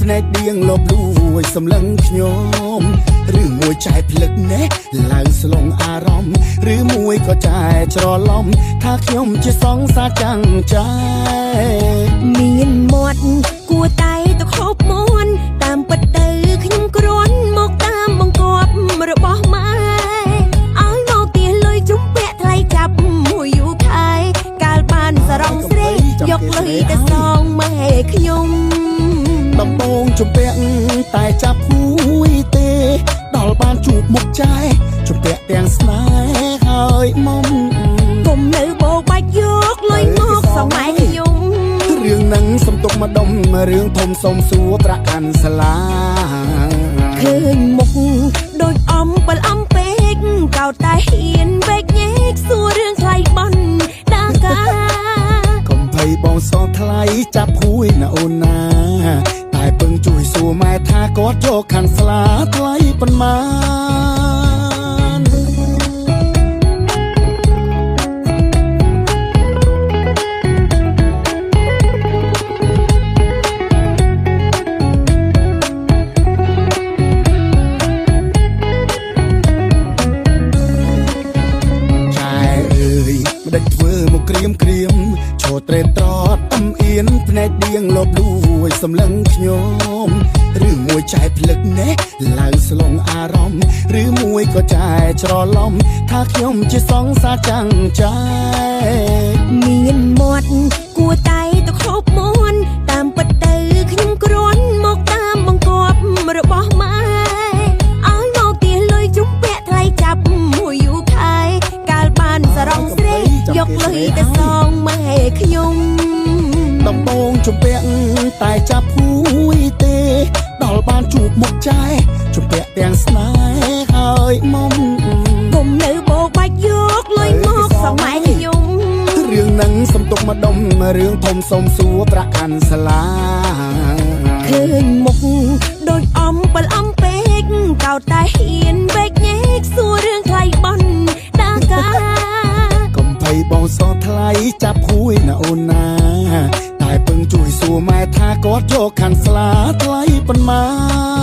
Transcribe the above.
ភ្នែកដៀងលបលួយសម្លឹងខ្ញុំឬមួយចែកភ្លឹកណែឡើងស្លងអារម្មណ៍ឬមួយក៏ចែកច្រឡំថាខ្ញុំជាសង្សារចាំងចែមានមាត់គួរតែទៅខប់មន់តាមពិតទៅខ្ញុំគ្រាន់មកតាមបង្គាប់របស់ម៉ែឲ្យមកទៀលុយជុំពាក់ថ្លៃចាប់មួយយូរខែកាលបានសរងស្រីយកលុយទៅសងម៉ែខ្ញុំដំបងជំពាក់តែចាប់ហួយទេដល់បានជួបមុខចែជំពាក់ទាំងស្នេហ៍ហើយមុំកុំនៅបោកបាច់យកលុយមកសងម៉ែខ្ញុំរឿងនឹងសំទុកម្ដុំរឿងធំសុំសួរប្រាក់អានសាលាឃើញមុខដូចអំពិលអំពេកកោតតែហ៊ានវែកញែកសួររឿងថ្លៃបន់ដាកាកុំភ័យបងសងថ្លៃចាប់ហួយណាអូនណាតែពឹងជួយសួរម៉ែថាគាត់យកខាងស្លាថ្លៃប៉ុន្មានដេចធ្វើមកក្រៀមឈរត្រេតត្រតអំអៀនភ្នែកដៀងលបលួយសម្លឹងខ្ញុំឬមួយចែកភ្លឹកណែឡើងស្លងអារម្មណ៍ឬមួយក៏ចែកច្រឡំថាខ្ញុំជាសង្សារចាំងចែមានមាត់គួរតែទៅខប់មន់តាមពិតទៅខ្ញុំគ្រាន់មកតាមបង្គាប់របស់ម៉ែឲ្យមកទៀលុយជុំពាក់ថ្លៃចាប់មួយយូរខែកាលបានសរងស្រីយកលុយទៅសងម៉ែខ្ញុំដំបងជំពាក់តែចាប់ហួយទេដល់បានជួបមុខចែជំពាក់ទាំងស្នេហ៍ហើយមុំកុំនៅបោកបាច់យកលុយមកសងម៉ែខ្ញុំរឿងនឹងសំទុកម្ដុំរឿងធំសុំសួរប្រាក់អានសាលាឃើញមុខដូចអំពិលអំពេកកោតតែហ៊ានវែកញែកសួររឿងថ្លៃបន់ដាកាបងសងថ្លៃចាប់ហួយណាអូនណាតែពឹងជួយសួរម៉ែថាគាត់យកខាងស្លាថ្លៃប៉ុន្មាន